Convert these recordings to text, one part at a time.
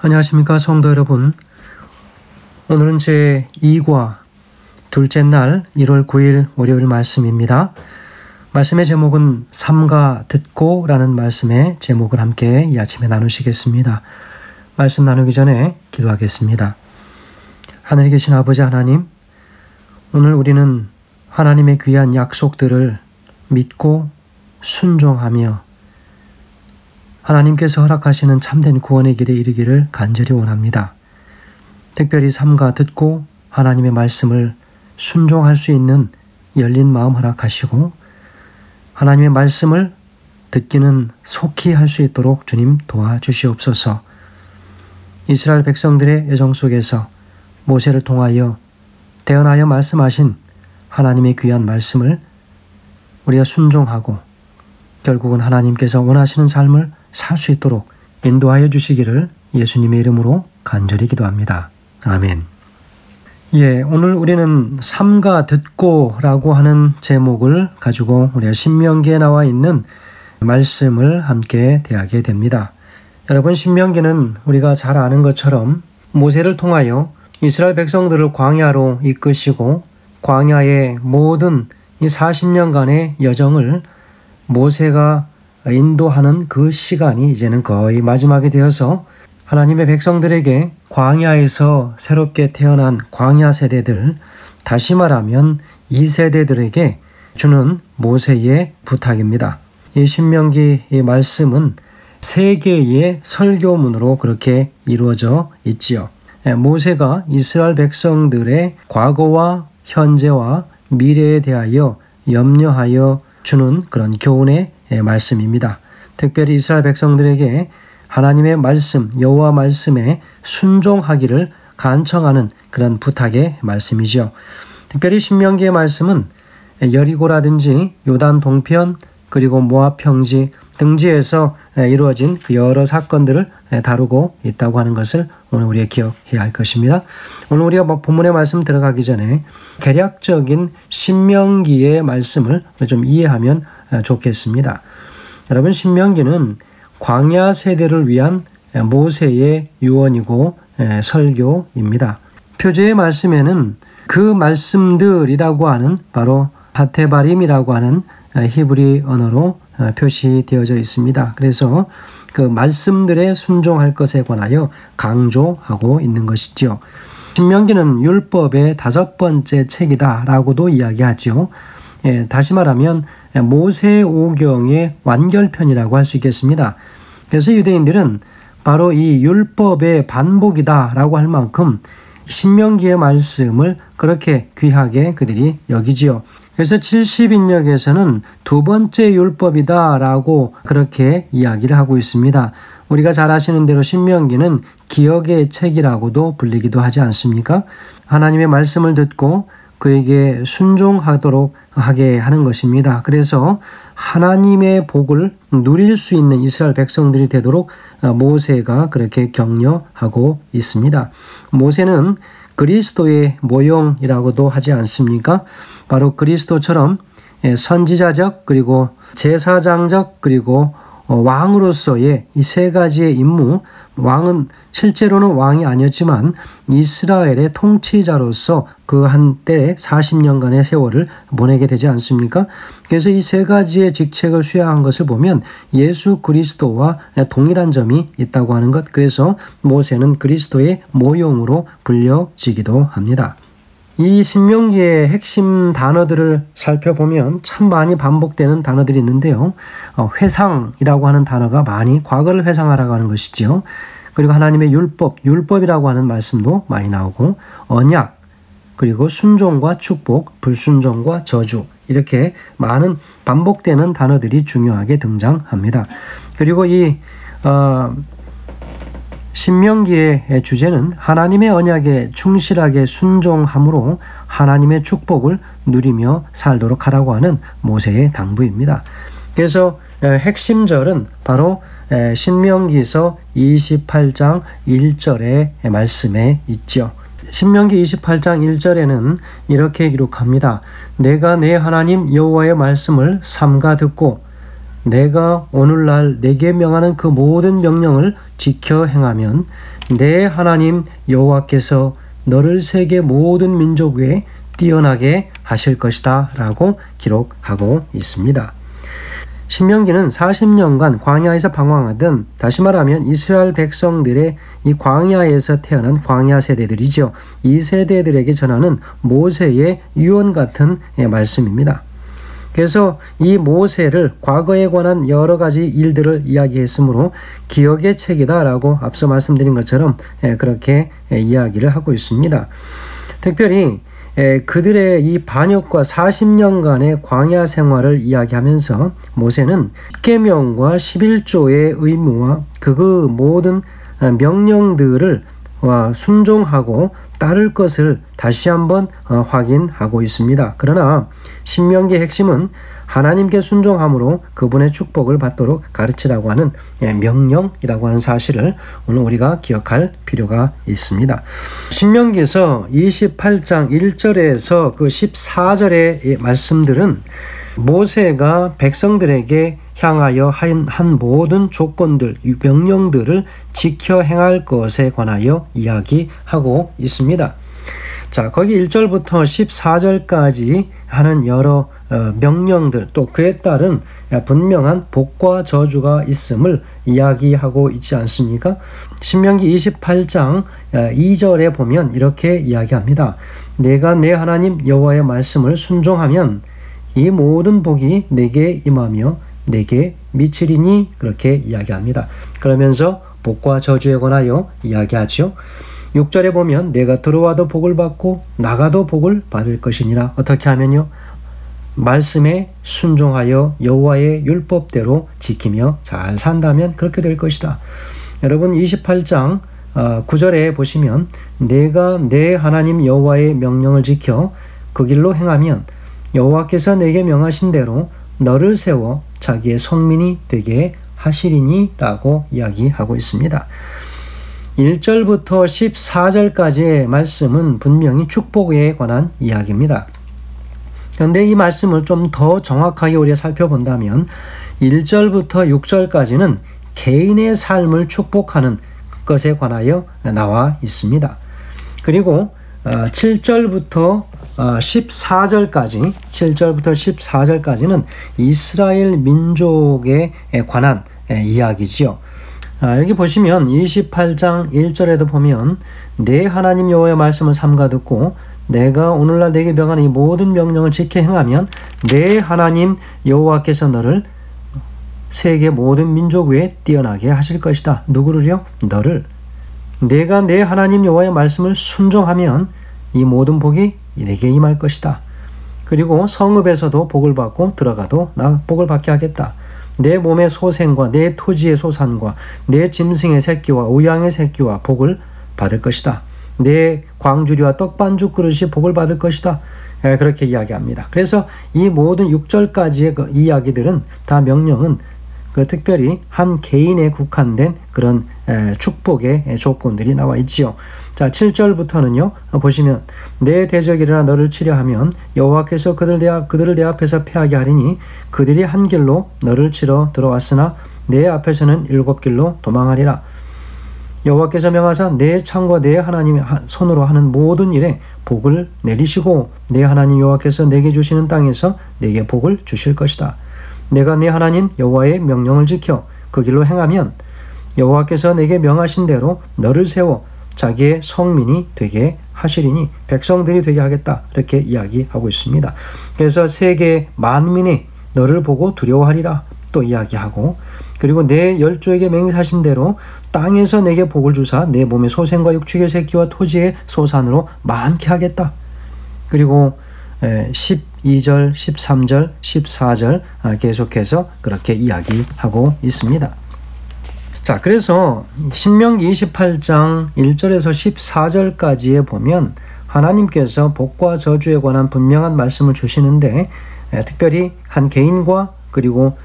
안녕하십니까 성도 여러분. 오늘은 제2과 둘째 날 1월 9일 월요일 말씀입니다. 말씀의 제목은 삼가 듣고 라는 말씀의 제목을 함께 이 아침에 나누시겠습니다. 말씀 나누기 전에 기도하겠습니다. 하늘에 계신 아버지 하나님, 오늘 우리는 하나님의 귀한 약속들을 믿고 순종하며 하나님께서 허락하시는 참된 구원의 길에 이르기를 간절히 원합니다. 특별히 삼가 듣고 하나님의 말씀을 순종할 수 있는 열린 마음 허락하시고 하나님의 말씀을 듣기는 속히 할 수 있도록 주님 도와주시옵소서. 이스라엘 백성들의 애정 속에서 모세를 통하여 대언하여 말씀하신 하나님의 귀한 말씀을 우리가 순종하고 결국은 하나님께서 원하시는 삶을 살 수 있도록 인도하여 주시기를 예수님의 이름으로 간절히 기도합니다. 아멘. 오늘 우리는 삼가 듣고 라고 하는 제목을 가지고 우리가 신명기에 나와 있는 말씀을 함께 대하게 됩니다. 여러분, 신명기는 우리가 잘 아는 것처럼 모세를 통하여 이스라엘 백성들을 광야로 이끄시고 광야의 모든 이 40년간의 여정을 모세가 인도하는 그 시간이 이제는 거의 마지막이 되어서 하나님의 백성들에게 광야에서 새롭게 태어난 광야 세대들, 다시 말하면 이 세대들에게 주는 모세의 부탁입니다. 이 신명기 이 말씀은 세 개의 설교문으로 그렇게 이루어져 있지요. 모세가 이스라엘 백성들의 과거와 현재와 미래에 대하여 염려하여 주는 그런 교훈의 말씀입니다. 특별히 이스라엘 백성들에게 하나님의 말씀, 여호와 말씀에 순종하기를 간청하는 그런 부탁의 말씀이죠. 특별히 신명기의 말씀은 여리고라든지 요단 동편 그리고 모압 평지 등지에서 이루어진 그 여러 사건들을 다루고 있다고 하는 것을 오늘 우리가 기억해야 할 것입니다. 오늘 우리가 본문의 말씀 들어가기 전에 개략적인 신명기의 말씀을 좀 이해하면 좋겠습니다. 여러분, 신명기는 광야 세대를 위한 모세의 유언이고 설교입니다. 표제의 말씀에는 그 말씀들이라고 하는 바로 하테바림이라고 하는 히브리 언어로 표시되어져 있습니다. 그래서 그 말씀들에 순종할 것에 관하여 강조하고 있는 것이지요. 신명기는 율법의 5번째 책이다 라고도 이야기하죠. 다시 말하면 모세오경의 완결편이라고 할 수 있겠습니다. 그래서 유대인들은 바로 이 율법의 반복이다 라고 할 만큼 신명기의 말씀을 그렇게 귀하게 그들이 여기지요. 그래서 70인역에서는 두 번째 율법이다 라고 그렇게 이야기를 하고 있습니다. 우리가 잘 아시는 대로 신명기는 기억의 책이라고도 불리기도 하지 않습니까? 하나님의 말씀을 듣고 그에게 순종하도록 하게 하는 것입니다. 그래서 하나님의 복을 누릴 수 있는 이스라엘 백성들이 되도록 모세가 그렇게 격려하고 있습니다. 모세는 그리스도의 모형이라고도 하지 않습니까? 바로 그리스도처럼 선지자적 그리고 제사장적 그리고 왕으로서의 이 세 가지의 임무, 왕은 실제로는 왕이 아니었지만 이스라엘의 통치자로서 그 한때 40년간의 세월을 보내게 되지 않습니까? 그래서 이 세 가지의 직책을 수행한 것을 보면 예수 그리스도와 동일한 점이 있다고 하는 것, 그래서 모세는 그리스도의 모형으로 불려지기도 합니다. 이 신명기의 핵심 단어들을 살펴보면 참 많이 반복되는 단어들이 있는데요. 회상이라고 하는 단어가 많이 과거를 회상하라고 하는 것이죠. 그리고 하나님의 율법이라고 하는 말씀도 많이 나오고 언약, 그리고 순종과 축복, 불순종과 저주, 이렇게 많은 반복되는 단어들이 중요하게 등장합니다. 그리고 이 신명기의 주제는 하나님의 언약에 충실하게 순종함으로 하나님의 축복을 누리며 살도록 하라고 하는 모세의 당부입니다. 그래서 핵심절은 바로 신명기서 28장 1절의 말씀에 있죠. 신명기 28장 1절에는 이렇게 기록합니다. 내가 내 하나님 여호와의 말씀을 삼가 듣고 내가 오늘날 내게 명하는 그 모든 명령을 지켜 행하면 내 하나님 여호와께서 너를 세계 모든 민족 위에 뛰어나게 하실 것이다 라고 기록하고 있습니다. 신명기는 40년간 광야에서 방황하던, 다시 말하면 이스라엘 백성들의 이 광야에서 태어난 광야 세대들이죠. 이 세대들에게 전하는 모세의 유언 같은 말씀입니다. 그래서 이 모세를 과거에 관한 여러 가지 일들을 이야기했으므로 기억의 책이다 라고 앞서 말씀드린 것처럼 그렇게 이야기를 하고 있습니다. 특별히 그들의 이 반역과 40년간의 광야 생활을 이야기하면서 모세는 10계명과 11조의 의무와 그 모든 명령들을 순종하고 따를 것을 다시 한번 확인하고 있습니다. 그러나 신명기의 핵심은 하나님께 순종함으로 그분의 축복을 받도록 가르치라고 하는 명령이라고 하는 사실을 오늘 우리가 기억할 필요가 있습니다. 신명기에서 28장 1절에서 그 14절의 말씀들은 모세가 백성들에게 향하여 한 모든 조건들, 명령들을 지켜 행할 것에 관하여 이야기하고 있습니다. 자, 거기 1절부터 14절까지 하는 여러 명령들, 또 그에 따른 분명한 복과 저주가 있음을 이야기하고 있지 않습니까? 신명기 28장 2절에 보면 이렇게 이야기합니다. 내가 내 하나님 여호와의 말씀을 순종하면 이 모든 복이 내게 임하며 내게 미치리니, 그렇게 이야기합니다. 그러면서 복과 저주에 관하여 이야기하죠. 6절에 보면 내가 들어와도 복을 받고 나가도 복을 받을 것이니라. 어떻게 하면요? 말씀에 순종하여 여호와의 율법대로 지키며 잘 산다면 그렇게 될 것이다. 여러분 28장 9절에 보시면 내가 내 하나님 여호와의 명령을 지켜 그 길로 행하면 여호와께서 내게 명하신 대로 너를 세워 자기의 성민이 되게 하시리니 라고 이야기하고 있습니다. 1절부터 14절까지의 말씀은 분명히 축복에 관한 이야기입니다. 그런데 이 말씀을 좀 더 정확하게 우리가 살펴본다면 1절부터 6절까지는 개인의 삶을 축복하는 것에 관하여 나와 있습니다. 그리고 7절부터 14절까지는 이스라엘 민족에 관한 이야기지요. 여기 보시면 28장 1절에도 보면 내 하나님 여호와의 말씀을 삼가 듣고 내가 오늘날 내게 명하는 이 모든 명령을 지켜 행하면 내 하나님 여호와께서 너를 세계 모든 민족 위에 뛰어나게 하실 것이다. 누구를요? 너를. 내가 내 하나님 여호와의 말씀을 순종하면 이 모든 복이 내게 임할 것이다. 그리고 성읍에서도 복을 받고 들어가도 나 복을 받게 하겠다. 내 몸의 소생과 내 토지의 소산과 내 짐승의 새끼와 우양의 새끼와 복을 받을 것이다. 내 광주리와 떡반죽 그릇이 복을 받을 것이다. 그렇게 이야기합니다. 그래서 이 모든 6절까지의 그 이야기들은 다 명령은 특별히 한 개인에 국한된 그런 축복의 조건들이 나와 있지요. 자, 7절부터는요. 보시면 내 대적이 일어나 너를 치려 하면 여호와께서 그들을 내 앞에서 패하게 하리니 그들이 한 길로 너를 치러 들어왔으나 내 앞에서는 7길로 도망하리라. 여호와께서 명하사 내 창과 내 하나님의 손으로 하는 모든 일에 복을 내리시고 내 하나님 여호와께서 내게 주시는 땅에서 내게 복을 주실 것이다. 내가 내 하나님 여호와의 명령을 지켜 그 길로 행하면 여호와께서 내게 명하신 대로 너를 세워 자기의 성민이 되게 하시리니 백성들이 되게 하겠다. 이렇게 이야기하고 있습니다. 그래서 세계 만민이 너를 보고 두려워하리라 또 이야기하고, 그리고 내 열조에게 맹세하신 대로 땅에서 내게 복을 주사 내 몸의 소생과 육축의 새끼와 토지의 소산으로 많게 하겠다. 그리고 12절, 13절, 14절 계속해서 그렇게 이야기하고 있습니다. 자, 그래서 신명기 28장 1절에서 14절까지에 보면 하나님께서 복과 저주에 관한 분명한 말씀을 주시는데 특별히 한 개인과 그리고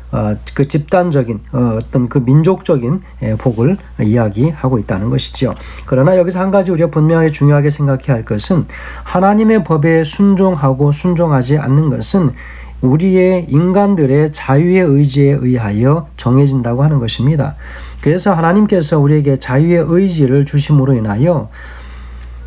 그 집단적인 어떤 그 민족적인 복을 이야기하고 있다는 것이죠. 그러나 여기서 한 가지 우리가 분명하게 중요하게 생각해야 할 것은 하나님의 법에 순종하고 순종하지 않는 것은 우리의 인간들의 자유의 의지에 의하여 정해진다고 하는 것입니다. 그래서 하나님께서 우리에게 자유의 의지를 주심으로 인하여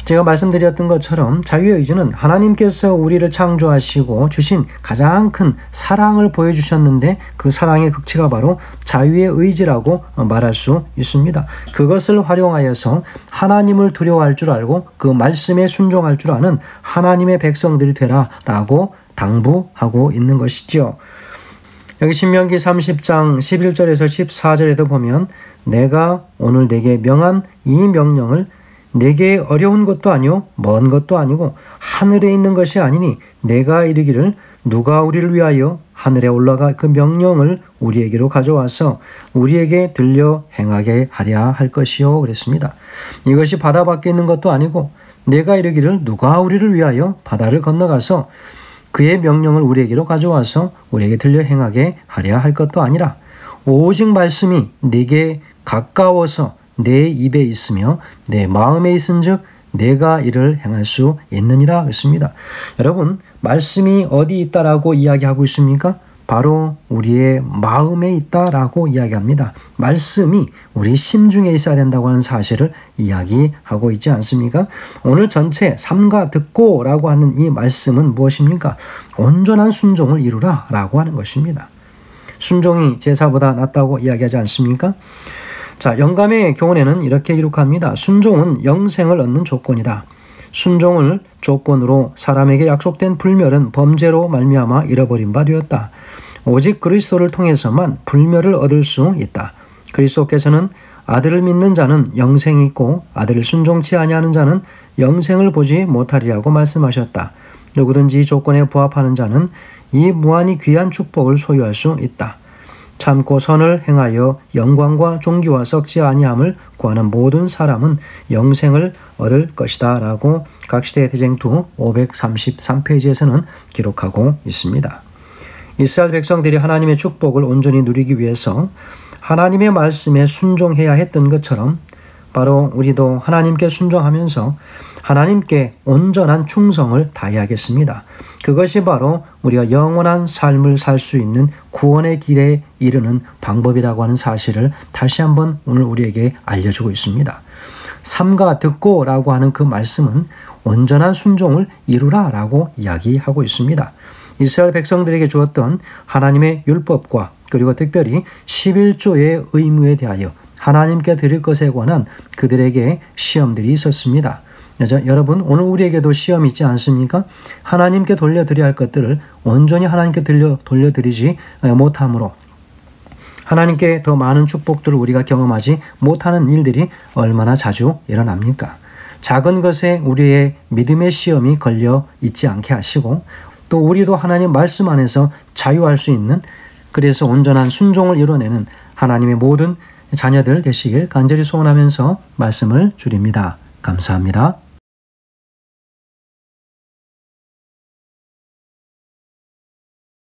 제가 말씀드렸던 것처럼 자유의 의지는 하나님께서 우리를 창조하시고 주신 가장 큰 사랑을 보여주셨는데 그 사랑의 극치가 바로 자유의 의지라고 말할 수 있습니다. 그것을 활용하여서 하나님을 두려워할 줄 알고 그 말씀에 순종할 줄 아는 하나님의 백성들이 되라라고 당부하고 있는 것이죠. 여기 신명기 30장 11절에서 14절에도 보면 내가 오늘 내게 명한 이 명령을 내게 어려운 것도 아니요 먼 것도 아니고 하늘에 있는 것이 아니니 내가 이르기를 누가 우리를 위하여 하늘에 올라가 그 명령을 우리에게로 가져와서 우리에게 들려 행하게 하랴 할 것이요 그랬습니다. 이것이 바다 밖에 있는 것도 아니고 내가 이르기를 누가 우리를 위하여 바다를 건너가서 그의 명령을 우리에게로 가져와서 우리에게 들려 행하게 하랴 할 것도 아니라 오직 말씀이 네게 가까워서 내 입에 있으며 내 마음에 있은즉 내가 이를 행할 수 있느니라 했습니다. 여러분, 말씀이 어디 있다라고 이야기하고 있습니까? 바로 우리의 마음에 있다라고 이야기합니다. 말씀이 우리 심중에 있어야 된다고 하는 사실을 이야기하고 있지 않습니까? 오늘 전체 삼가 듣고 라고 하는 이 말씀은 무엇입니까? 온전한 순종을 이루라 라고 하는 것입니다. 순종이 제사보다 낫다고 이야기하지 않습니까? 자, 영감의 교훈에는 이렇게 기록합니다. 순종은 영생을 얻는 조건이다. 순종을 조건으로 사람에게 약속된 불멸은 범죄로 말미암아 잃어버린 바 되었다. 오직 그리스도를 통해서만 불멸을 얻을 수 있다. 그리스도께서는 아들을 믿는 자는 영생이 있고 아들을 순종치 아니하는 자는 영생을 보지 못하리라고 말씀하셨다. 누구든지 이 조건에 부합하는 자는 이 무한히 귀한 축복을 소유할 수 있다. 참고 선을 행하여 영광과 존귀와 썩지 아니함을 구하는 모든 사람은 영생을 얻을 것이다 라고 각시대 대쟁투 533페이지에서는 기록하고 있습니다. 이스라엘 백성들이 하나님의 축복을 온전히 누리기 위해서 하나님의 말씀에 순종해야 했던 것처럼 바로 우리도 하나님께 순종하면서 하나님께 온전한 충성을 다해야겠습니다. 그것이 바로 우리가 영원한 삶을 살 수 있는 구원의 길에 이르는 방법이라고 하는 사실을 다시 한번 오늘 우리에게 알려주고 있습니다. 삼가 듣고 라고 하는 그 말씀은 온전한 순종을 이루라 라고 이야기하고 있습니다. 이스라엘 백성들에게 주었던 하나님의 율법과 그리고 특별히 11조의 의무에 대하여 하나님께 드릴 것에 관한 그들에게 시험들이 있었습니다. 여러분, 오늘 우리에게도 시험이 있지 않습니까? 하나님께 돌려드려야 할 것들을 온전히 하나님께 돌려드리지 못함으로 하나님께 더 많은 축복들을 우리가 경험하지 못하는 일들이 얼마나 자주 일어납니까? 작은 것에 우리의 믿음의 시험이 걸려 있지 않게 하시고 또 우리도 하나님 말씀 안에서 자유할 수 있는 그래서 온전한 순종을 이뤄내는 하나님의 모든 자녀들 되시길 간절히 소원하면서 말씀을 줄입니다. 감사합니다.